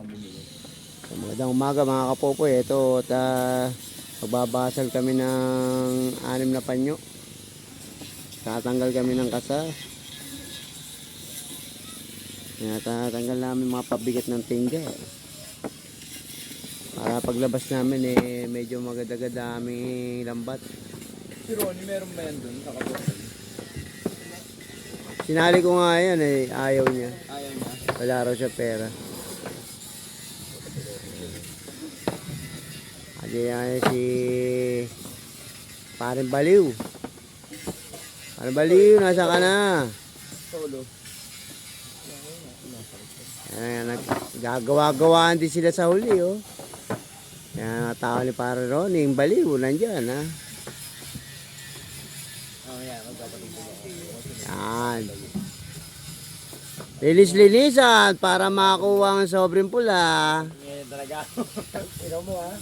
So, magandang umaga mga kapopoy. Ito at magbabasal kami ng 6 na panyo. Tatanggal kami ng kasa. Tatanggal namin mga pabigat ng tingga. Para paglabas namin medyo maganda-ganda aming lambat. Si Ronnie, meron ba yan dun? Nakapopoy. Sinali ko nga yan ayaw niya. Ayaw niya. Wala raw siya pera. Ayan si Paring Baliw. Paring Baliw, nasa ka na? Solo. Ayan, gagawa-gawaan din sila sa huli, oh. Ayan, tao ni Paring Ronnie, yung Baliw, nandyan, ha? Oh, yan. Magpapatid ko. Yan. Linis-linisan para makuha ang sobrang pula. Ngayon talaga. Ikaw mo, ha?